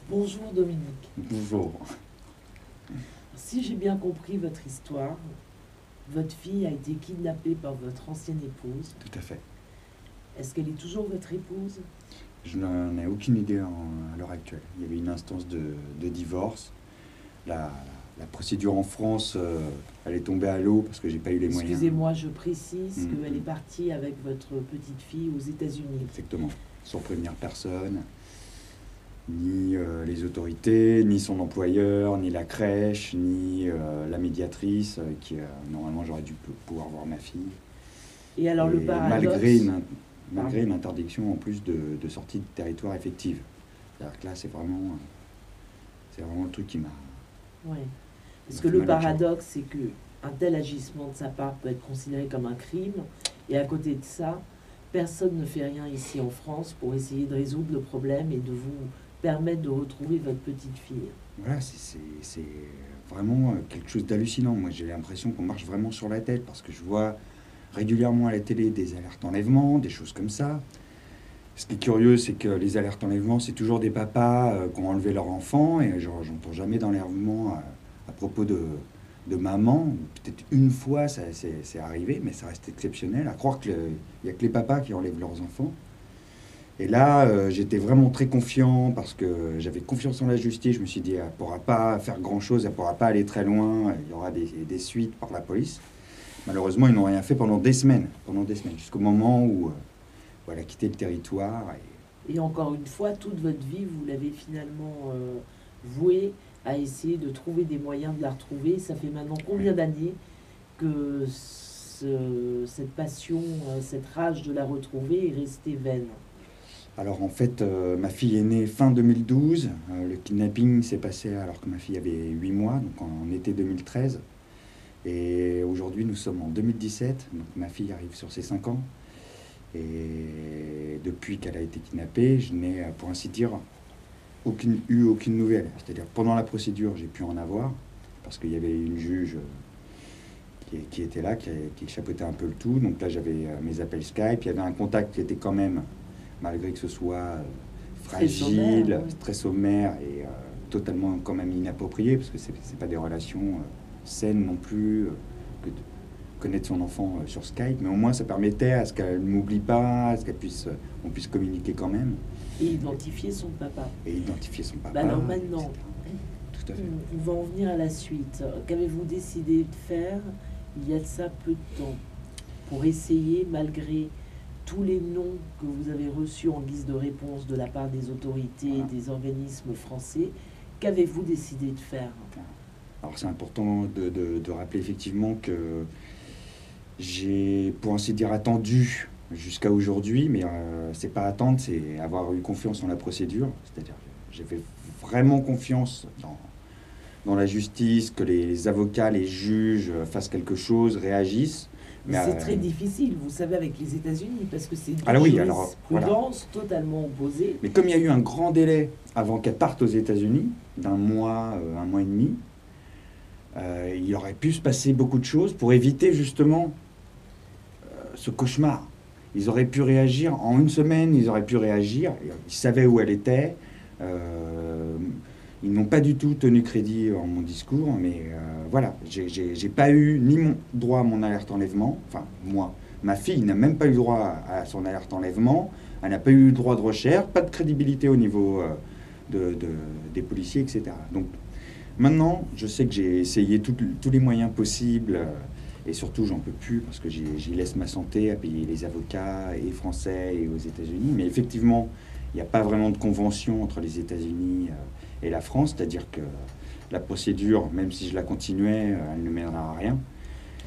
Bonjour Dominique. Bonjour. Si j'ai bien compris votre histoire, votre fille a été kidnappée par votre ancienne épouse. Tout à fait. Est-ce qu'elle est toujours votre épouse? Je n'en ai aucune idée à l'heure actuelle. Il y avait une instance de divorce. La procédure en France, elle est tombée à l'eau parce que j'ai pas eu les moyens. Excusez-moi, je précise Mhm. qu'elle est partie avec votre petite fille aux États-Unis. Exactement. Sans prévenir personne, ni les autorités, ni son employeur, ni la crèche, ni la médiatrice, qui normalement j'aurais dû pouvoir voir ma fille. Et alors le Et paradoxe... malgré une interdiction en plus de sortie de territoire effective. C'est-à-dire que là, c'est vraiment le truc qui m'a... Ouais. Parce Ça que fait le mal au cœur. paradoxe, c'est que un tel agissement de sa part peut être considéré comme un crime, et à côté de ça, personne ne fait rien ici en France pour essayer de résoudre le problème et de vous permettre de retrouver votre petite fille. Voilà, c'est vraiment quelque chose d'hallucinant. Moi, j'ai l'impression qu'on marche vraiment sur la tête parce que je vois régulièrement à la télé des alertes enlèvement, des choses comme ça. Ce qui est curieux, c'est que les alertes enlèvement, c'est toujours des papas qui ont enlevé leur enfant et j'entends jamais d'enlèvement à propos de maman. Peut-être une fois, c'est arrivé, mais ça reste exceptionnel. À croire qu'il n'y a que les papas qui enlèvent leurs enfants. Et là, j'étais vraiment très confiant parce que j'avais confiance en la justice. Je me suis dit, elle ne pourra pas faire grand-chose, elle ne pourra pas aller très loin, il y aura des suites par la police. Malheureusement, ils n'ont rien fait pendant des semaines, jusqu'au moment où elle a quitté le territoire. Et encore une fois, toute votre vie, vous l'avez finalement vouée à essayer de trouver des moyens de la retrouver. Ça fait maintenant combien d'années que cette passion, cette rage de la retrouver est restée vaine? Alors en fait, ma fille est née fin 2012. Le kidnapping s'est passé alors que ma fille avait 8 mois, donc en été 2013. Et aujourd'hui, nous sommes en 2017, donc ma fille arrive sur ses 5 ans. Et depuis qu'elle a été kidnappée, je n'ai, pour ainsi dire, eu aucune nouvelle. C'est-à-dire pendant la procédure, j'ai pu en avoir, parce qu'il y avait une juge qui était là, qui chapeautait un peu le tout. Donc là, j'avais mes appels Skype. Il y avait un contact qui était quand même, malgré que ce soit fragile, très sommaire et totalement quand même inapproprié, parce que c'est pas des relations saines non plus, que de connaître son enfant sur Skype, mais au moins ça permettait à ce qu'elle ne m'oublie pas, à ce qu'on puisse communiquer quand même. Et identifier son papa. Et identifier son papa. Bah alors maintenant, tout à fait. on va en venir à la suite. Qu'avez-vous décidé de faire il y a de ça peu de temps pour essayer, malgré tous les noms que vous avez reçus en guise de réponse de la part des autorités et des organismes français, qu'avez-vous décidé de faire? Alors c'est important de rappeler effectivement que j'ai, pour ainsi dire, attendu jusqu'à aujourd'hui, mais c'est pas attendre, c'est avoir eu confiance en la procédure. C'est-à-dire que j'avais vraiment confiance dans la justice, que les avocats, les juges fassent quelque chose, réagissent. Mais c'est très difficile, vous savez, avec les États-Unis, parce que c'est une jurisprudence totalement opposée. Mais comme il y a eu un grand délai avant qu'elle parte aux États-Unis, d'un mois, un mois et demi, il aurait pu se passer beaucoup de choses pour éviter justement ce cauchemar. Ils auraient pu réagir en une semaine, ils auraient pu réagir, ils savaient où elle était. Ils n'ont pas du tout tenu crédit en mon discours, mais voilà, j'ai pas eu ni mon droit à mon alerte enlèvement, enfin moi, ma fille n'a même pas eu droit à son alerte enlèvement, elle n'a pas eu le droit de recherche, pas de crédibilité au niveau des policiers, etc. Donc maintenant, je sais que j'ai essayé tous les moyens possibles, et surtout j'en peux plus parce que j'y laisse ma santé à payer les avocats et français et aux États-Unis, mais effectivement, il n'y a pas vraiment de convention entre les États-Unis et la France, c'est-à-dire que la procédure, même si je la continuais, elle ne mènera à rien.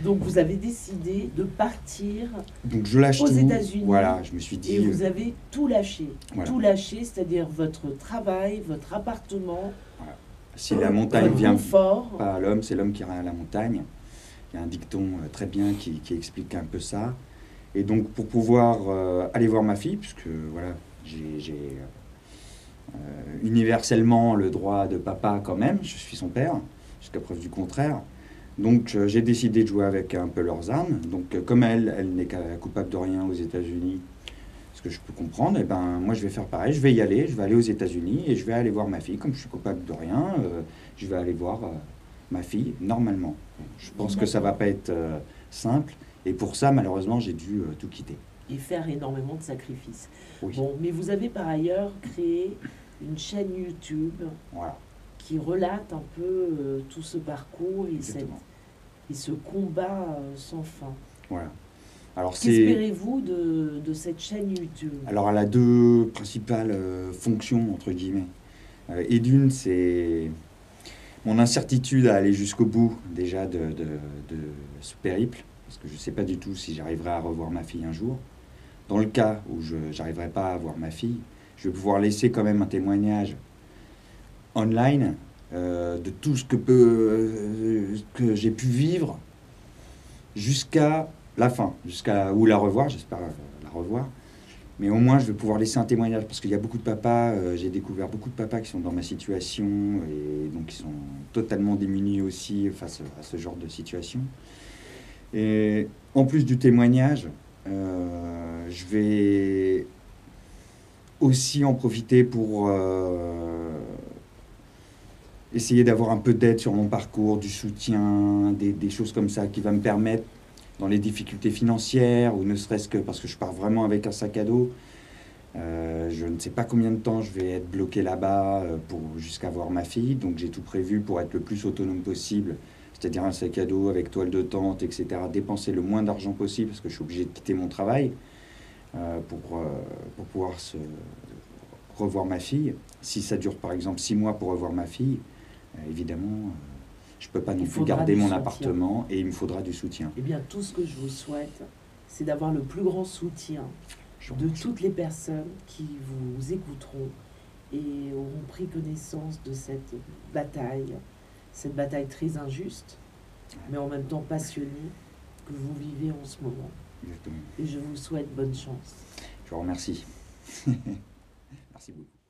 Donc vous avez décidé de partir Donc je lâche aux tout. États-Unis. Voilà, je me suis dit. Et vous avez tout lâché. Voilà. Tout lâché, c'est-à-dire votre travail, votre appartement. Voilà. Si la montagne vient confort. Pas à l'homme, c'est l'homme qui revient à la montagne. Il y a un dicton très bien qui explique un peu ça. Et donc pour pouvoir aller voir ma fille, puisque voilà, j'ai universellement le droit de papa quand même, je suis son père, jusqu'à preuve du contraire. Donc j'ai décidé de jouer avec un peu leurs armes. Donc comme elle n'est coupable de rien aux États-Unis, ce que je peux comprendre, et ben moi je vais faire pareil, je vais y aller, je vais aller aux États-Unis et je vais aller voir ma fille, comme je suis coupable de rien, je vais aller voir ma fille normalement. Je pense que ça va pas être simple, et pour ça malheureusement j'ai dû tout quitter. Et faire énormément de sacrifices. Oui. Bon, mais vous avez par ailleurs créé une chaîne YouTube Voilà, qui relate un peu tout ce parcours et, exactement. et ce combat sans fin. Voilà. Alors Qu'espérez-vous de cette chaîne YouTube? Alors elle a deux principales fonctions, entre guillemets. Et d'une, c'est mon incertitude à aller jusqu'au bout déjà de ce périple, parce que je ne sais pas du tout si j'arriverai à revoir ma fille un jour. Dans le cas où je n'arriverai pas à voir ma fille, je vais pouvoir laisser quand même un témoignage online de tout ce que j'ai pu vivre jusqu'à la fin, jusqu'à ou la revoir, j'espère la revoir. Mais au moins, je vais pouvoir laisser un témoignage, parce qu'il y a beaucoup de papas, j'ai découvert beaucoup de papas qui sont dans ma situation, et donc qui sont totalement démunis aussi face à ce genre de situation. Et en plus du témoignage, je vais aussi en profiter pour essayer d'avoir un peu d'aide sur mon parcours, du soutien, des choses comme ça qui va me permettre, dans les difficultés financières, ou ne serait-ce que parce que je pars vraiment avec un sac à dos. Je ne sais pas combien de temps je vais être bloqué là-bas jusqu'à voir ma fille, donc j'ai tout prévu pour être le plus autonome possible, c'est-à-dire un sac à dos avec toile de tente, etc. Dépenser le moins d'argent possible, parce que je suis obligé de quitter mon travail pour pouvoir revoir ma fille. Si ça dure par exemple 6 mois pour revoir ma fille, évidemment... je ne peux pas non plus garder mon appartement, et il me faudra du soutien. Eh bien, tout ce que je vous souhaite, c'est d'avoir le plus grand soutien de toutes les personnes qui vous écouteront et auront pris connaissance de cette bataille très injuste, mais en même temps passionnée, que vous vivez en ce moment. Exactement. Et je vous souhaite bonne chance. Je vous remercie. Merci beaucoup.